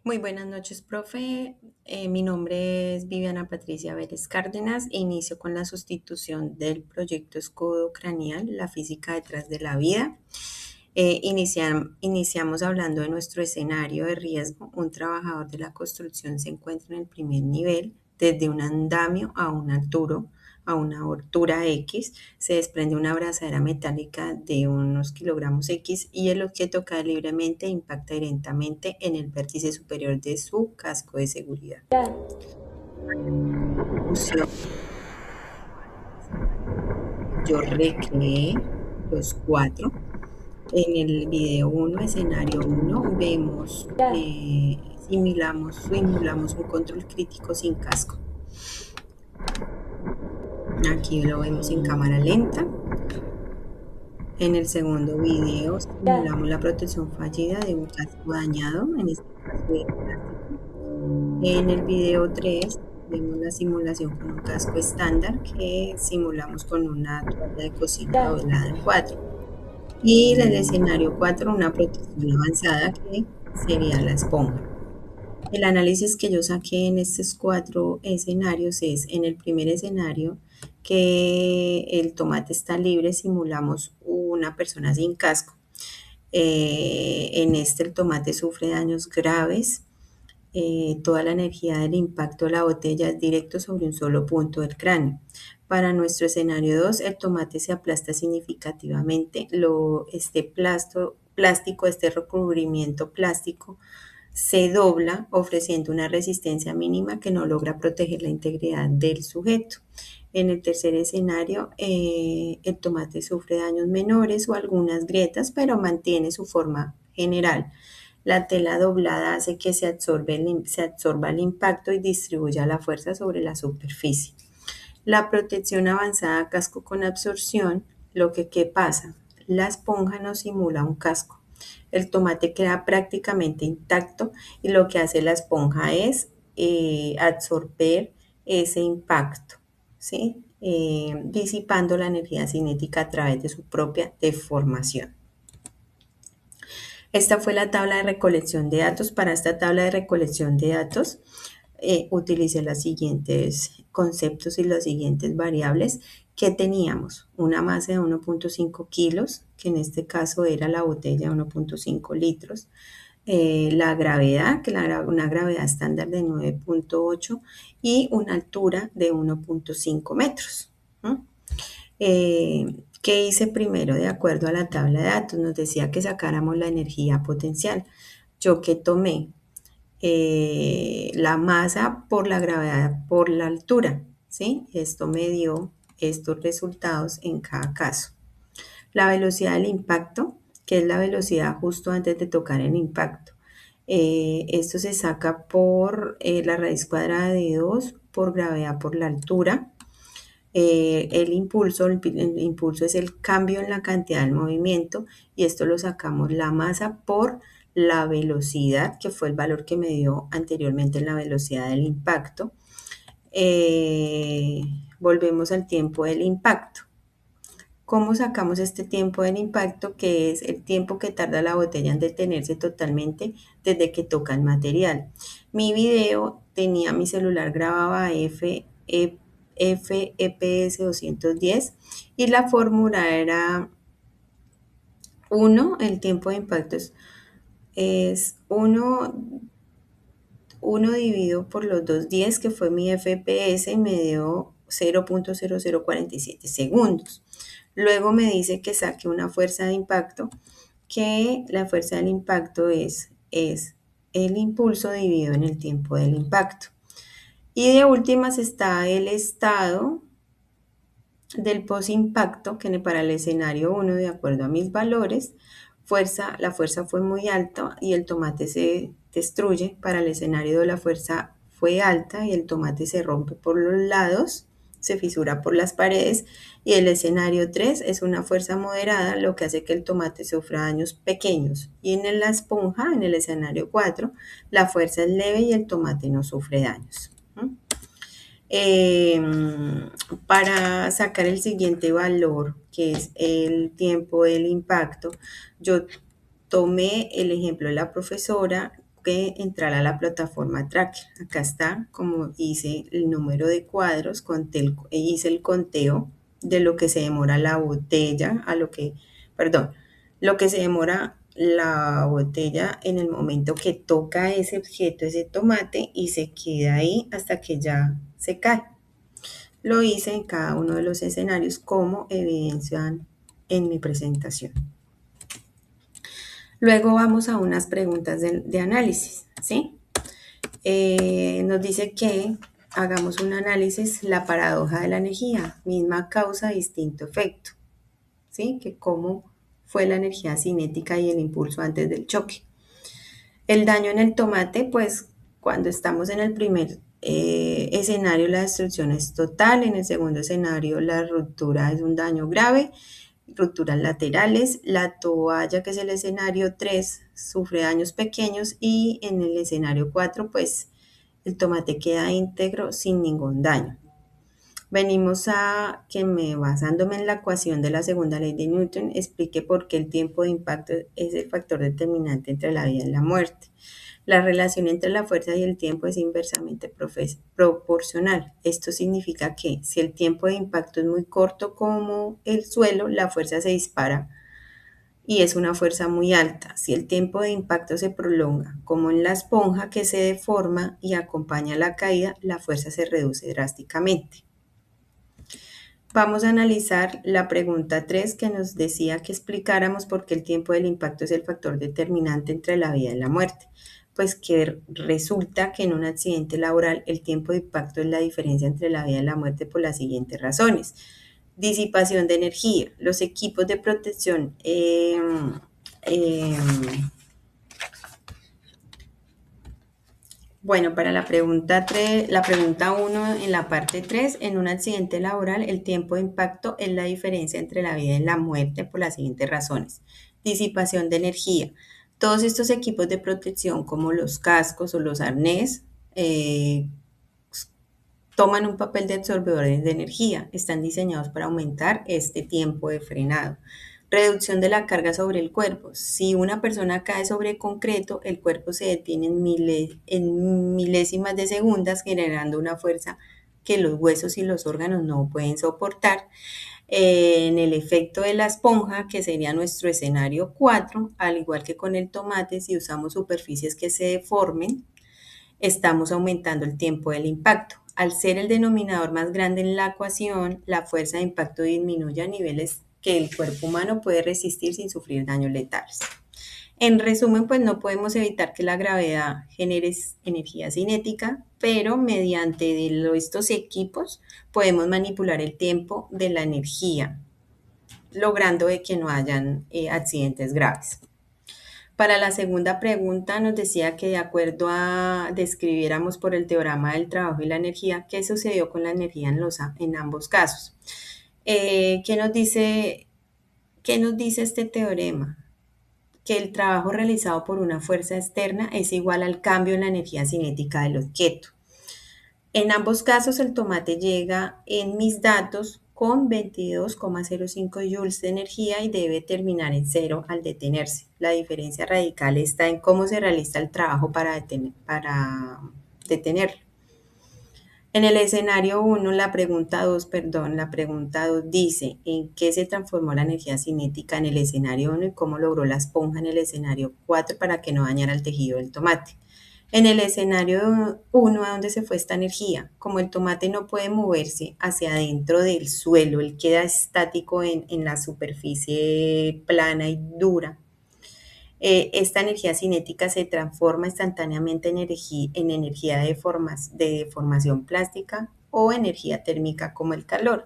Muy buenas noches, profe. Mi nombre es Viviana Patricia Vélez Cárdenas. Inicio con la sustitución del proyecto Escudo Craneal, la física detrás de la vida. Iniciamos hablando de nuestro escenario de riesgo. Un trabajador de la construcción se encuentra en el primer nivel, desde un andamio a una altura X, se desprende una abrazadera metálica de unos kilogramos X y el objeto cae libremente e impacta directamente en el vértice superior de su casco de seguridad. Ya, Ejecución. Yo recreé los cuatro. En el video 1, escenario 1, vemos, ya, simulamos un control crítico sin casco. Aquí lo vemos en cámara lenta. En el segundo video ya, simulamos la protección fallida de un casco dañado, en este caso de plástico. En el video 3 vemos la simulación con un casco estándar que simulamos con una toalla de cocina ya, doblada en 4. Y en el escenario 4 una protección avanzada que sería la esponja. El análisis que yo saqué en estos cuatro escenarios es, en el primer escenario, que el tomate está libre, simulamos una persona sin casco. En este el tomate sufre daños graves. Toda la energía del impacto de la botella es directo sobre un solo punto del cráneo. Para nuestro escenario 2, el tomate se aplasta significativamente. Este recubrimiento plástico se dobla ofreciendo una resistencia mínima que no logra proteger la integridad del sujeto. En el tercer escenario, el tomate sufre daños menores o algunas grietas, pero mantiene su forma general. La tela doblada hace que se absorba el impacto y distribuya la fuerza sobre la superficie. La protección avanzada casco con absorción, ¿qué pasa? La esponja no simula un casco. El tomate queda prácticamente intacto y lo que hace la esponja es absorber ese impacto, ¿sí? Disipando la energía cinética a través de su propia deformación. Esta fue la tabla de recolección de datos. Para esta tabla de recolección de datos, utilicé los siguientes conceptos y las siguientes variables que teníamos. Una masa de 1.5 kilos, que en este caso era la botella de 1.5 litros. La gravedad, una gravedad estándar de 9.8 y una altura de 1.5 metros. ¿No? ¿Qué hice primero? De acuerdo a la tabla de datos, nos decía que sacáramos la energía potencial. Yo que tomé la masa por la gravedad por la altura, ¿sí? Esto me dio estos resultados en cada caso. La velocidad del impacto, que es la velocidad justo antes de tocar el impacto. Esto se saca por la raíz cuadrada de 2 por gravedad por la altura. El impulso es el cambio en la cantidad del movimiento y esto lo sacamos la masa por la velocidad, que fue el valor que me dio anteriormente en la velocidad del impacto. Eh, Volvemos al tiempo del impacto. ¿Cómo sacamos este tiempo del impacto? Que es el tiempo que tarda la botella en detenerse totalmente desde que toca el material. Mi video tenía, mi celular grababa FEPS 210 y la fórmula era 1, el tiempo de impacto es 1 dividido por los 210, que fue mi FPS, y me dio 0.0047 segundos. Luego me dice que saque una fuerza de impacto, que la fuerza del impacto es el impulso dividido en el tiempo del impacto. Y de últimas está el estado del post-impacto, que para el escenario 1, de acuerdo a mis valores, la fuerza fue muy alta y el tomate se destruye. Para el escenario 2 la fuerza fue alta y el tomate se rompe por los lados, se fisura por las paredes. Y el escenario 3 es una fuerza moderada, lo que hace que el tomate sufra daños pequeños. Y en la esponja, en el escenario 4, la fuerza es leve y el tomate no sufre daños. Eh, para sacar el siguiente valor, que es el tiempo del impacto, yo tomé el ejemplo de la profesora, que entrar a la plataforma Tracker. Acá está, como hice el número de cuadros, hice el conteo de lo que se demora la botella, lo que se demora la botella en el momento que toca ese objeto, ese tomate, y se queda ahí hasta que ya se cae. Lo hice en cada uno de los escenarios como evidencian en mi presentación. Luego vamos a unas preguntas de análisis, ¿sí? Nos dice que hagamos un análisis, la paradoja de la energía, misma causa, distinto efecto, ¿sí? Que cómo fue la energía cinética y el impulso antes del choque. El daño en el tomate, pues cuando estamos en el primer escenario, la destrucción es total. En el segundo escenario, la ruptura es un daño grave, rupturas laterales. La toalla, que es el escenario 3, sufre daños pequeños, y en el escenario 4, pues el tomate queda íntegro sin ningún daño. Venimos a que basándome en la ecuación de la segunda ley de Newton, explique por qué el tiempo de impacto es el factor determinante entre la vida y la muerte. La relación entre la fuerza y el tiempo es inversamente proporcional. Esto significa que si el tiempo de impacto es muy corto como el suelo, la fuerza se dispara y es una fuerza muy alta. Si el tiempo de impacto se prolonga, como en la esponja que se deforma y acompaña la caída, la fuerza se reduce drásticamente. Vamos a analizar la pregunta 3, que nos decía que explicáramos por qué el tiempo del impacto es el factor determinante entre la vida y la muerte. Pues que resulta que en un accidente laboral el tiempo de impacto es la diferencia entre la vida y la muerte por las siguientes razones. Disipación de energía. Los equipos de protección bueno, para la pregunta 3, la pregunta 1 en la parte 3, en un accidente laboral el tiempo de impacto es la diferencia entre la vida y la muerte por las siguientes razones. Disipación de energía. Todos estos equipos de protección como los cascos o los arnés toman un papel de absorbedores de energía. Están diseñados para aumentar este tiempo de frenado. Reducción de la carga sobre el cuerpo. Si una persona cae sobre concreto, el cuerpo se detiene en milésimas de segundos, generando una fuerza que los huesos y los órganos no pueden soportar. En el efecto de la esponja, que sería nuestro escenario 4, al igual que con el tomate, si usamos superficies que se deformen, estamos aumentando el tiempo del impacto. Al ser el denominador más grande en la ecuación, la fuerza de impacto disminuye a niveles que el cuerpo humano puede resistir sin sufrir daños letales. En resumen, pues no podemos evitar que la gravedad genere energía cinética, pero mediante estos equipos podemos manipular el tiempo de la energía, logrando que no hayan accidentes graves. Para la segunda pregunta nos decía que de acuerdo a describiéramos por el teorema del trabajo y la energía, ¿qué sucedió con la energía en ambos casos? ¿Qué nos dice este teorema? Que el trabajo realizado por una fuerza externa es igual al cambio en la energía cinética del objeto. En ambos casos el tomate llega en mis datos con 22,05 joules de energía y debe terminar en 0 al detenerse. La diferencia radical está en cómo se realiza el trabajo para detenerlo. En el escenario 1, la pregunta 2 dice en qué se transformó la energía cinética en el escenario 1 y cómo logró la esponja en el escenario 4 para que no dañara el tejido del tomate. En el escenario 1, ¿a dónde se fue esta energía? Como el tomate no puede moverse hacia adentro del suelo, él queda estático en la superficie plana y dura. Esta energía cinética se transforma instantáneamente en energía de deformación plástica o energía térmica como el calor.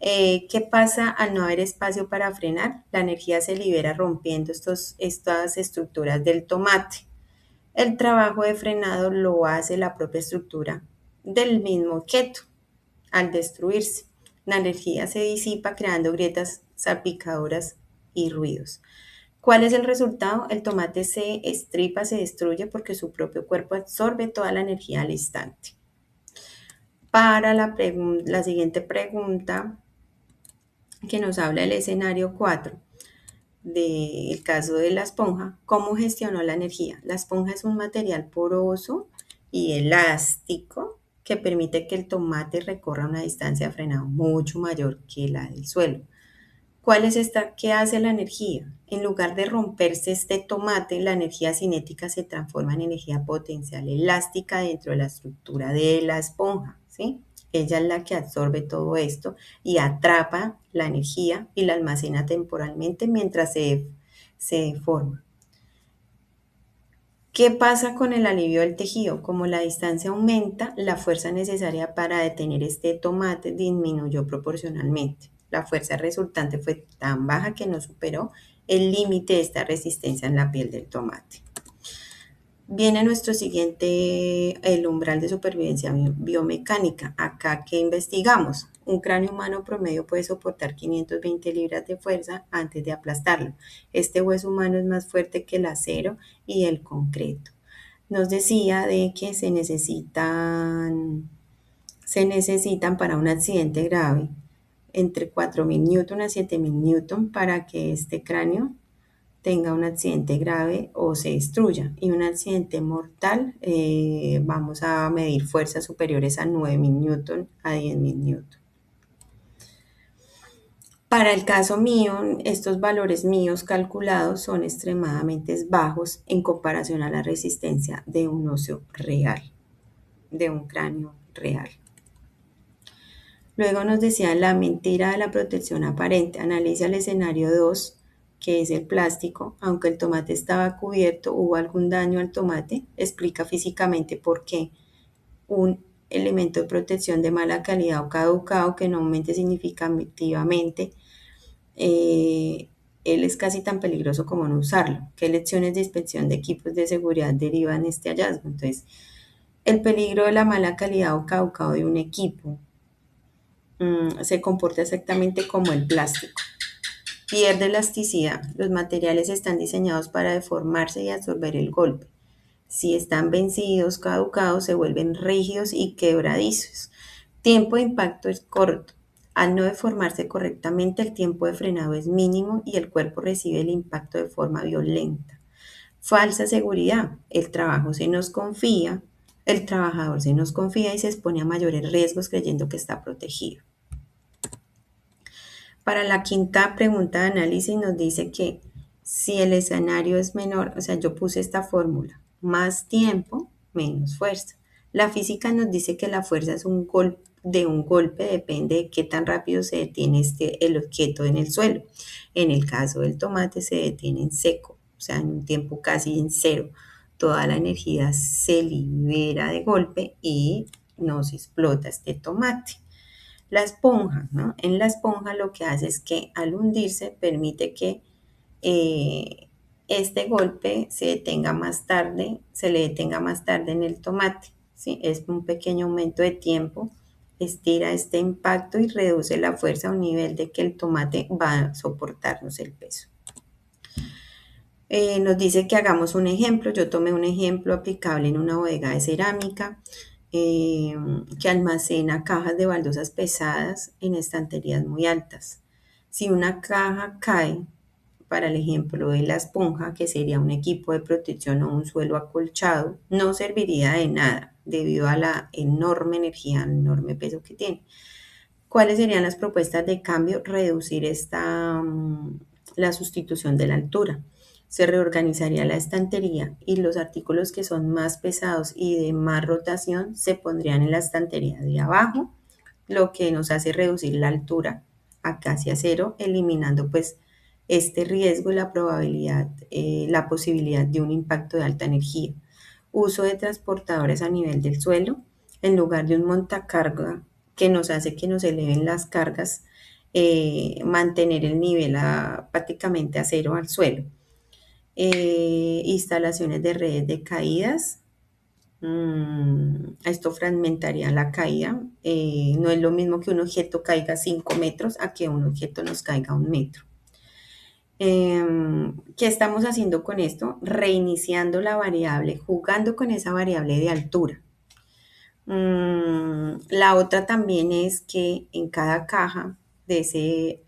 ¿Qué pasa al no haber espacio para frenar? La energía se libera rompiendo estas estructuras del tomate. El trabajo de frenado lo hace la propia estructura del mismo objeto. Al destruirse, la energía se disipa creando grietas, salpicaduras y ruidos. ¿Cuál es el resultado? El tomate se estripa, se destruye porque su propio cuerpo absorbe toda la energía al instante. Para la siguiente pregunta, que nos habla del escenario 4. del caso de la esponja, ¿cómo gestionó la energía? La esponja es un material poroso y elástico que permite que el tomate recorra una distancia de frenado mucho mayor que la del suelo. ¿Cuál es esta? ¿Qué hace la energía? En lugar de romperse este tomate, la energía cinética se transforma en energía potencial elástica dentro de la estructura de la esponja, ¿sí? Ella es la que absorbe todo esto y atrapa la energía y la almacena temporalmente mientras se forma. ¿Qué pasa con el alivio del tejido? Como la distancia aumenta, la fuerza necesaria para detener este tomate disminuyó proporcionalmente. La fuerza resultante fue tan baja que no superó el límite de esta resistencia en la piel del tomate. Viene nuestro siguiente, el umbral de supervivencia biomecánica. Acá, ¿qué investigamos? Un cráneo humano promedio puede soportar 520 libras de fuerza antes de aplastarlo. Este hueso humano es más fuerte que el acero y el concreto. Nos decía de que se necesitan para un accidente grave entre 4.000 newton a 7.000 newton para que este cráneo tenga un accidente grave o se destruya. Y un accidente mortal, vamos a medir fuerzas superiores a 9.000 newton a 10.000 newton. Para el caso mío, estos valores míos calculados son extremadamente bajos en comparación a la resistencia de un óseo real, de un cráneo real. Luego nos decía la mentira de la protección aparente. Analiza el escenario 2, que es el plástico. Aunque el tomate estaba cubierto, hubo algún daño al tomate. Explica físicamente por qué un elemento de protección de mala calidad o caducado que no aumente significativamente, él es casi tan peligroso como no usarlo. ¿Qué lecciones de inspección de equipos de seguridad derivan de este hallazgo? Entonces, el peligro de la mala calidad o caducado de un equipo se comporta exactamente como el plástico. Pierde elasticidad. Los materiales están diseñados para deformarse y absorber el golpe. Si están vencidos, caducados, se vuelven rígidos y quebradizos. Tiempo de impacto es corto. Al no deformarse correctamente, el tiempo de frenado es mínimo y el cuerpo recibe el impacto de forma violenta. Falsa seguridad. El trabajador se nos confía y se expone a mayores riesgos creyendo que está protegido. Para la quinta pregunta de análisis nos dice que si el escenario es menor, o sea, yo puse esta fórmula, más tiempo, menos fuerza. La física nos dice que la fuerza es de un golpe, depende de qué tan rápido se detiene el objeto en el suelo. En el caso del tomate se detiene en seco, o sea, en un tiempo casi en cero. Toda la energía se libera de golpe y nos explota este tomate. La esponja, ¿no? En la esponja lo que hace es que al hundirse permite que eh, este golpe se le detenga más tarde en el tomate, ¿sí? Es un pequeño aumento de tiempo, estira este impacto y reduce la fuerza a un nivel de que el tomate va a soportarnos el peso. Nos dice que hagamos un ejemplo. Yo tomé un ejemplo aplicable en una bodega de cerámica que almacena cajas de baldosas pesadas en estanterías muy altas. Si una caja cae, para el ejemplo de la esponja, que sería un equipo de protección o un suelo acolchado, no serviría de nada debido a la enorme energía, el enorme peso que tiene. ¿Cuáles serían las propuestas de cambio? Reducir la sustitución de la altura. Se reorganizaría la estantería y los artículos que son más pesados y de más rotación se pondrían en la estantería de abajo, lo que nos hace reducir la altura a casi a cero, eliminando pues este riesgo y la posibilidad de un impacto de alta energía. Uso de transportadores a nivel del suelo en lugar de un montacarga que nos hace que nos eleven las cargas, mantener el nivel prácticamente a cero al suelo. Instalaciones de redes de caídas. Esto fragmentaría la caída. No es lo mismo que un objeto caiga 5 metros a que un objeto nos caiga 1 metro. ¿Qué estamos haciendo con esto? Reiniciando la variable, jugando con esa variable de altura. La otra también es que en cada caja de ese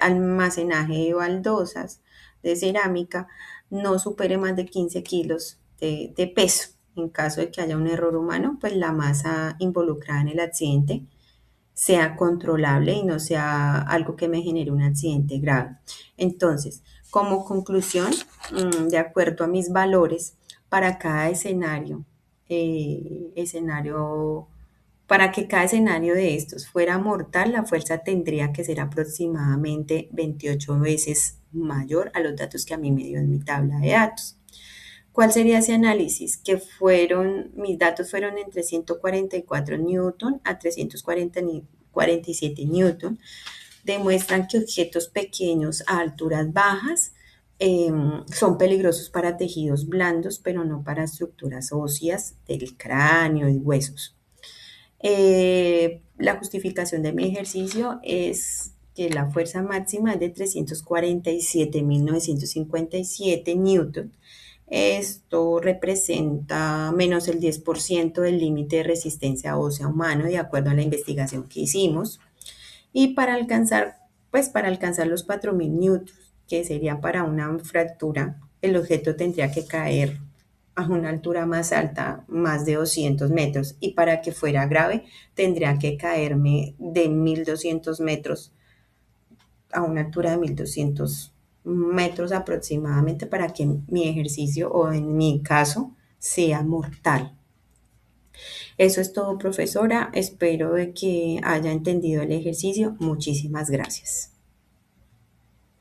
almacenaje de baldosas de cerámica no supere más de 15 kilos de peso. En caso de que haya un error humano, pues la masa involucrada en el accidente sea controlable y no sea algo que me genere un accidente grave. Entonces, como conclusión, de acuerdo a mis valores, para cada escenario, para que cada escenario de estos fuera mortal, la fuerza tendría que ser aproximadamente 28 veces mayor a los datos que a mí me dio en mi tabla de datos. ¿Cuál sería ese análisis? Mis datos fueron entre 144 newton a 347 newton. Demuestran que objetos pequeños a alturas bajas son peligrosos para tejidos blandos, pero no para estructuras óseas del cráneo y huesos. La justificación de mi ejercicio es que la fuerza máxima es de 347.957 newton. Esto representa menos el 10% del límite de resistencia ósea humano, de acuerdo a la investigación que hicimos. Y para alcanzar los 4.000 newtons, que sería para una fractura, el objeto tendría que caer a una altura más alta, más de 200 metros, y para que fuera grave, tendría que caerme de 1.200 metros a una altura de 1.200 metros aproximadamente para que mi ejercicio o en mi caso sea mortal. Eso es todo, profesora. Espero de que haya entendido el ejercicio. Muchísimas gracias.